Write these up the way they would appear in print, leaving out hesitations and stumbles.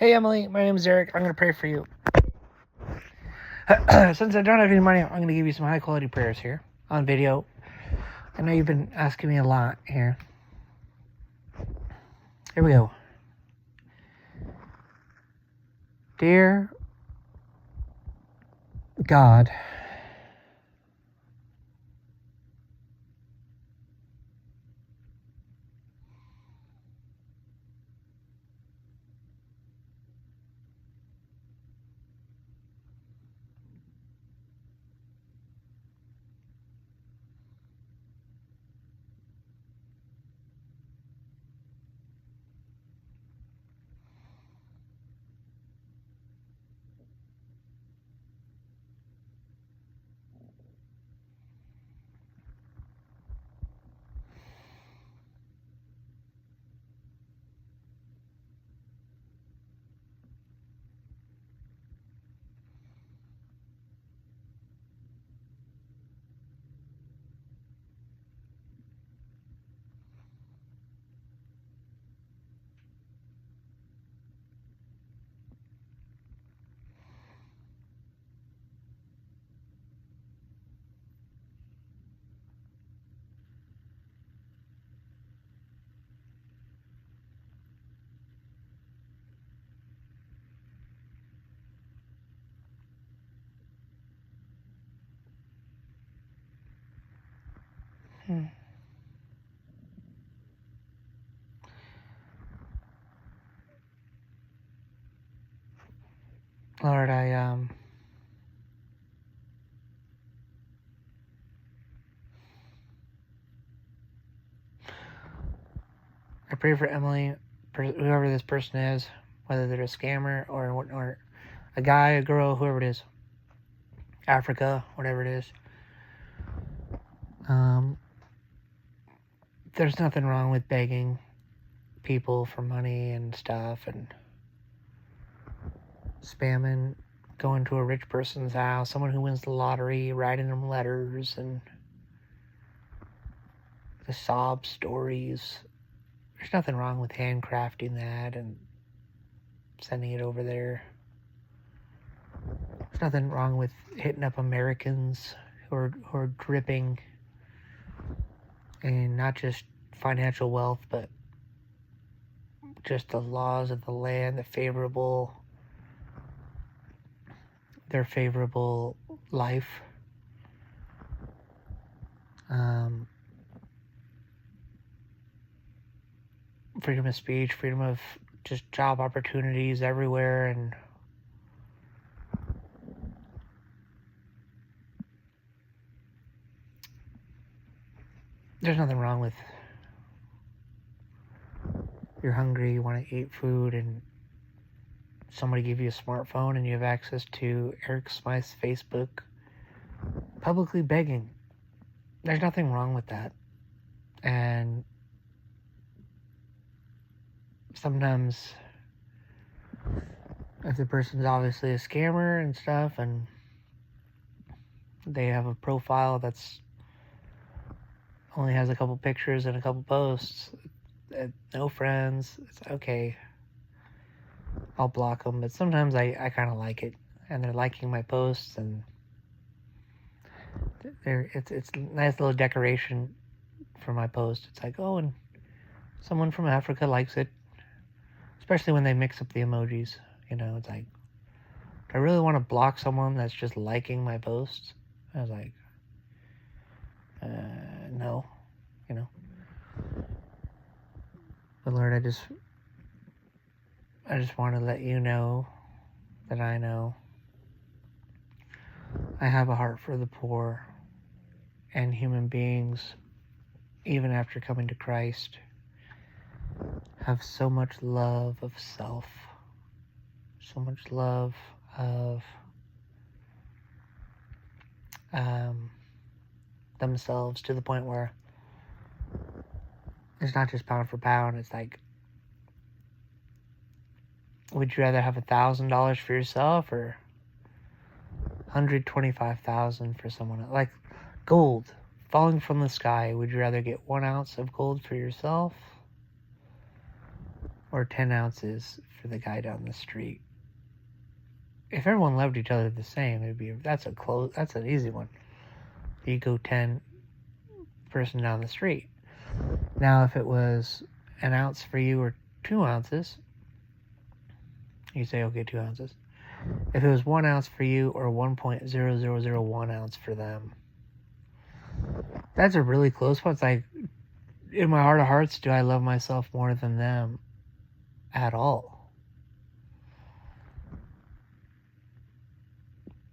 Hey Emily, my name is Eric. I'm going to pray for you. Since I don't have any money, I'm going to give you some high quality prayers here on video. I know you've been asking me a lot here. Here we go. Dear God, Lord, I pray for Emily, whoever this person is, whether they're a scammer or a guy, a girl, whoever it is, Africa, whatever it is. There's nothing wrong with begging people for money and stuff and spamming, going to a rich person's house, someone who wins the lottery, writing them letters and the sob stories. There's nothing wrong with handcrafting that and sending it over there. There's nothing wrong with hitting up Americans who are dripping in not just financial wealth, but just the laws of the land, their favorable life. Freedom of speech, freedom of just job opportunities everywhere, and there's nothing wrong with you're hungry, you want to eat food, and somebody give you a smartphone and you have access to Eric Smythe's Facebook publicly begging. There's nothing wrong with that. And sometimes if the person's obviously a scammer and stuff and they have a profile that's only has a couple pictures and a couple posts, no friends, it's okay. I'll block them, but sometimes I kind of like it, and they're liking my posts, and it's a nice little decoration for my post. It's like, oh, and someone from Africa likes it, especially when they mix up the emojis. You know, it's like, do I really want to block someone that's just liking my posts? I was like, no, you know. But Lord, I just want to let you know that I know I have a heart for the poor and human beings, even after coming to Christ, have so much love of self, so much love of themselves, to the point where it's not just pound for pound. It's like, would you rather have $1,000 for yourself or $125,000 for someone else? Like gold falling from the sky. Would you rather get 1 ounce of gold for yourself or 10 ounces for the guy down the street. If everyone loved each other the same, that's an easy one. You go 10 person down the street. Now, if it was an ounce for you or 2 ounces, you say, okay, 2 ounces. If it was 1 ounce for you or 1.0001 ounce for them, that's a really close one. It's like, in my heart of hearts, do I love myself more than them at all?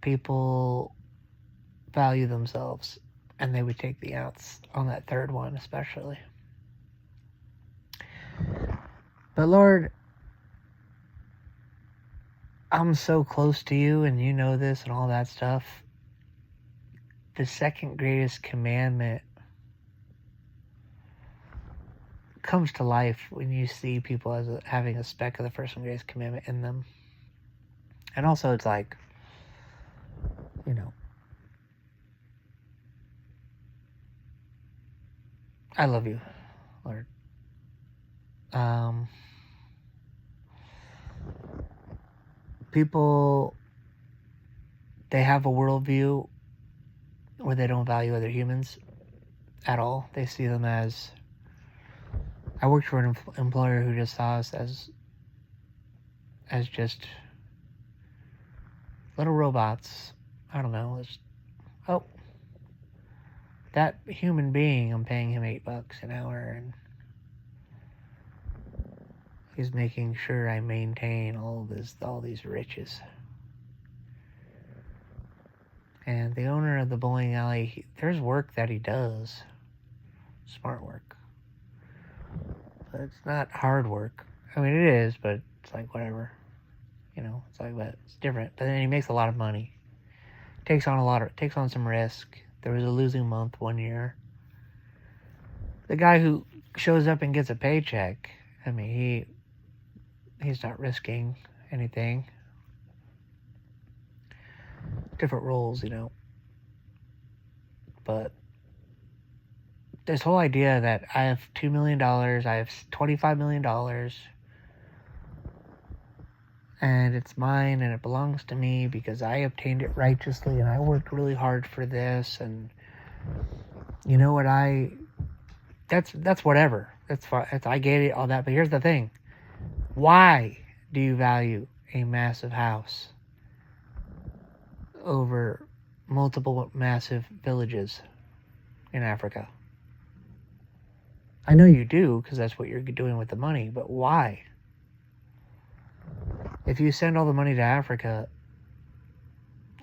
People value themselves, and they would take the ounce on that third one, especially. But Lord, I'm so close to you, and you know this and all that stuff. The second greatest commandment comes to life when you see people as having a speck of the first and greatest commandment in them. And also, it's like, you know, I love you, Lord. People, they have a worldview where they don't value other humans at all. They see them as... I worked for an employer who just saw us as just little robots. I don't know. Oh, that human being, I'm paying him $8 an hour, and he's making sure I maintain all these riches. And the owner of the bowling alley, there's work that he does, smart work, but it's not hard work. I mean, it is, but it's like whatever, you know. It's like, but it's different. But then he makes a lot of money. Takes on some risk. There was a losing month one year. The guy who shows up and gets a paycheck, I mean, he's not risking anything. Different roles, you know. But this whole idea that I have $2 million, I have $25 million, and it's mine and it belongs to me because I obtained it righteously and I worked really hard for this, and you know what, that's whatever. That's fine. I get it, all that. But here's the thing. Why do you value a massive house over multiple massive villages in Africa? I know you do, because that's what you're doing with the money, but why? If you send all the money to Africa,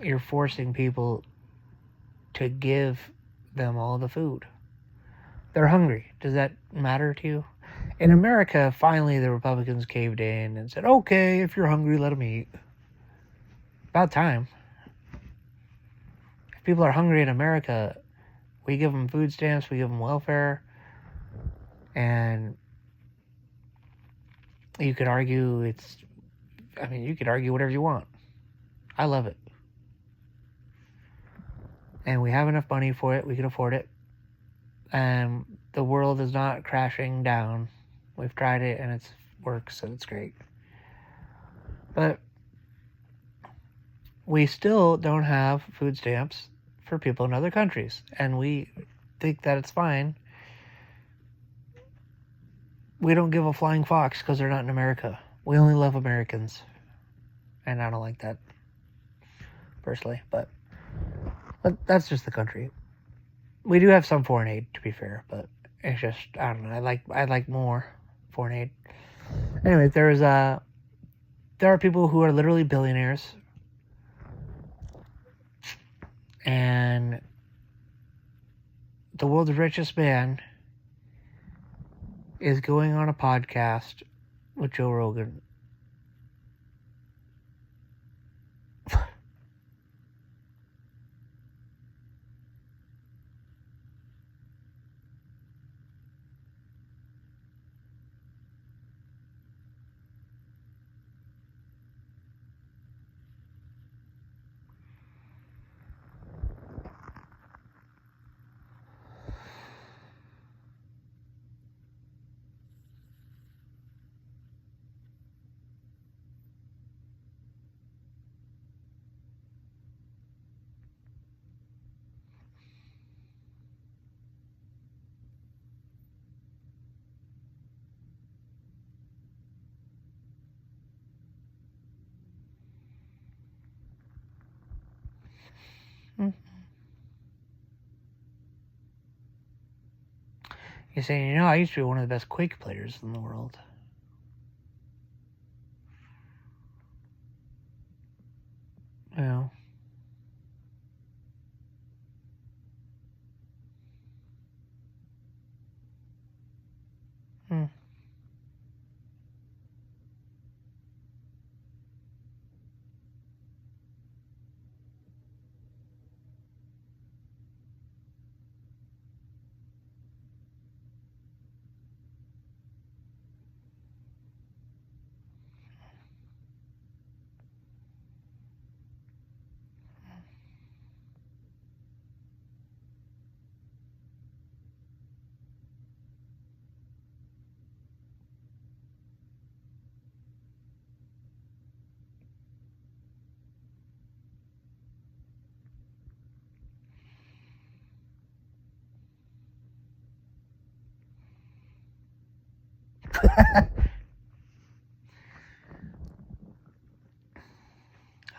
you're forcing people to give them all the food. They're hungry. Does that matter to you? In America, finally the Republicans caved in and said, okay, if you're hungry, let them eat. About time. If people are hungry in America, we give them food stamps, we give them welfare, and you could argue you could argue whatever you want. I love it. And we have enough money for it, we can afford it. And the world is not crashing down. We've tried it and it works, and it's great. But we still don't have food stamps for people in other countries, and we think that it's fine. We don't give a flying fox because they're not in America. We only love Americans, and I don't like that personally, but that's just the country. We do have some foreign aid, to be fair, but it's just, I don't know, I like more foreign aid. Anyway, there are people who are literally billionaires, and the world's richest man is going on a podcast with Joe Rogan. He's saying, you know, I used to be one of the best Quake players in the world. You know. Hmm.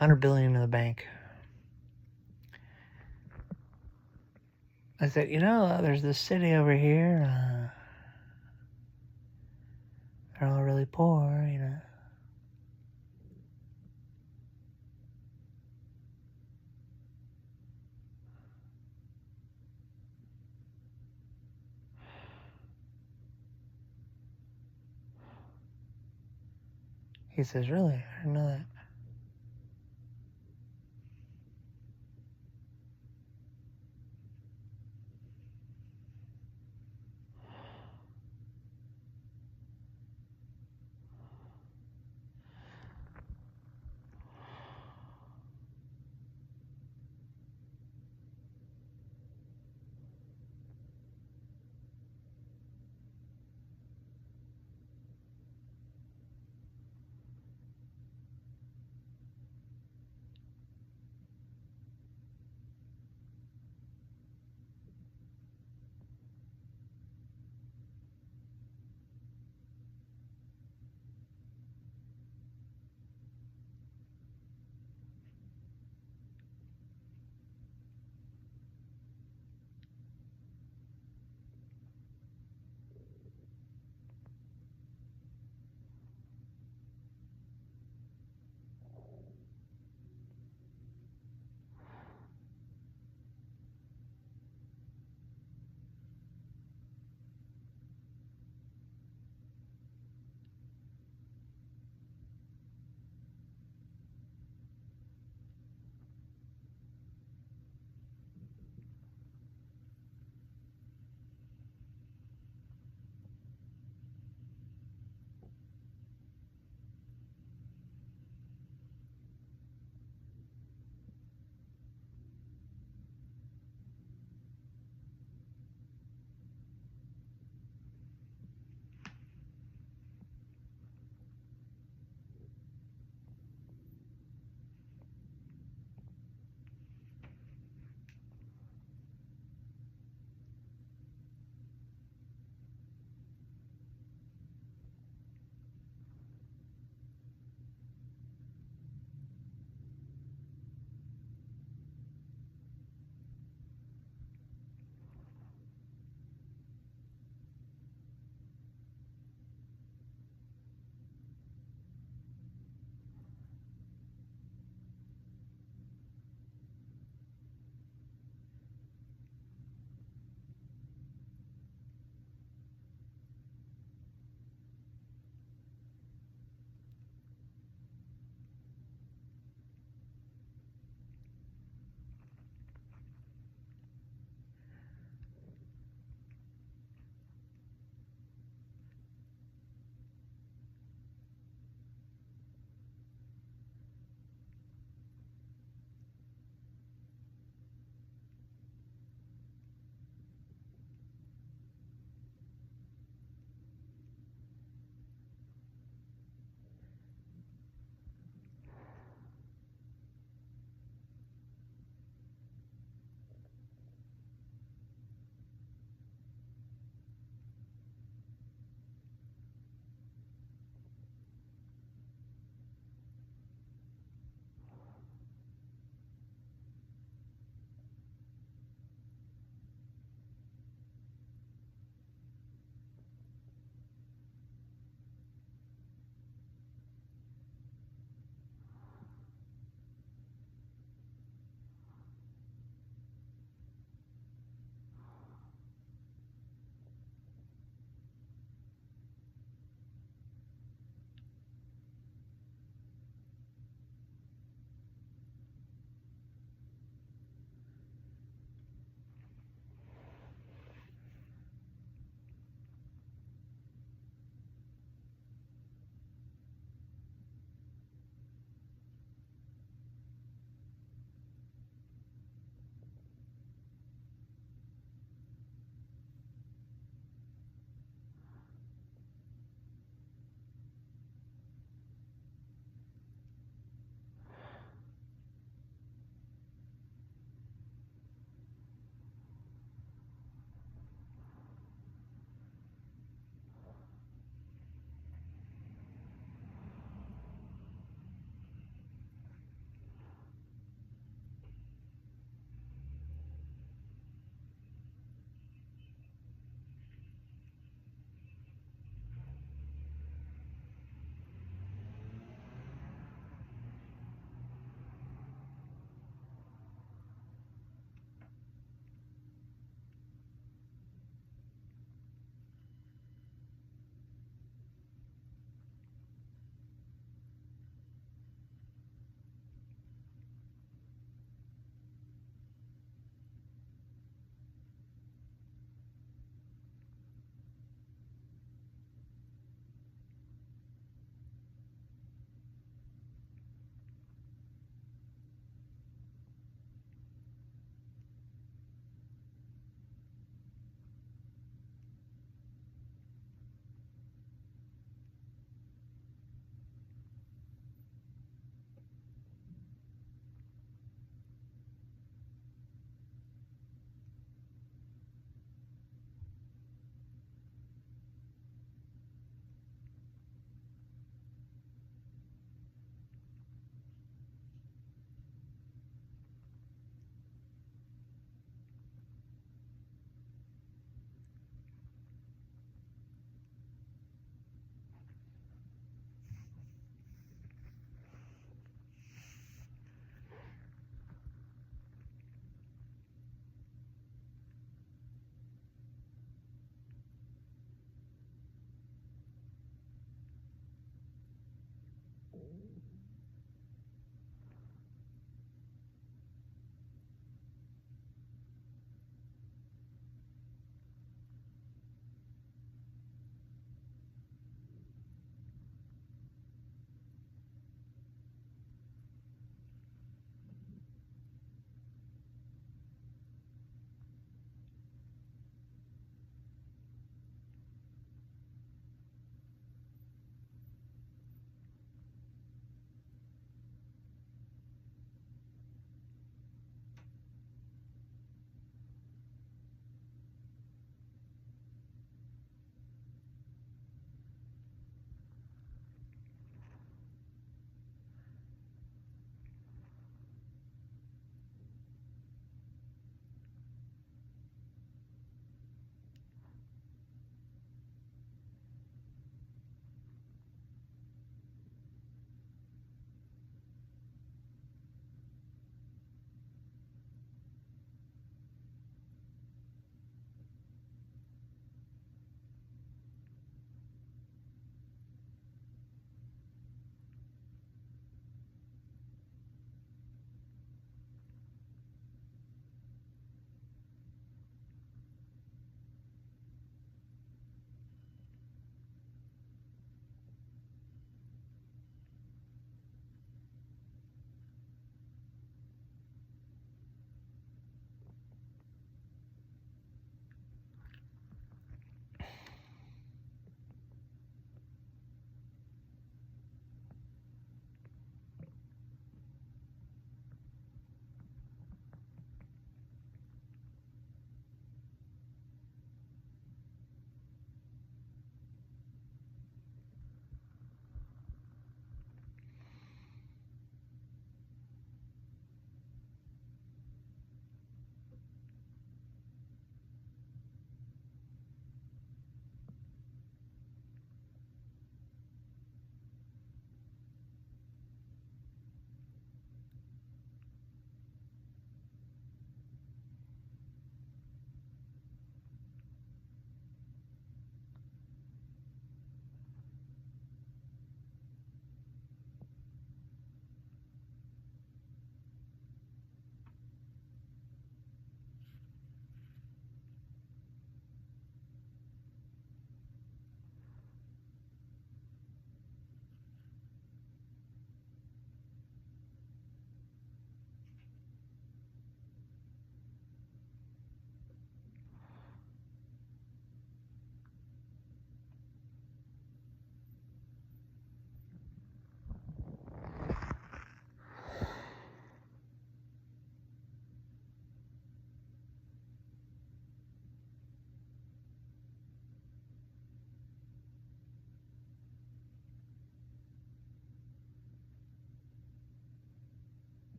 $100 billion in the bank. I said, you know, there's this city over here. They're all really poor, you know. He says, really? I didn't know that.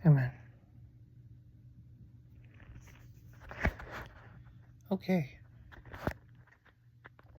Amen. Okay.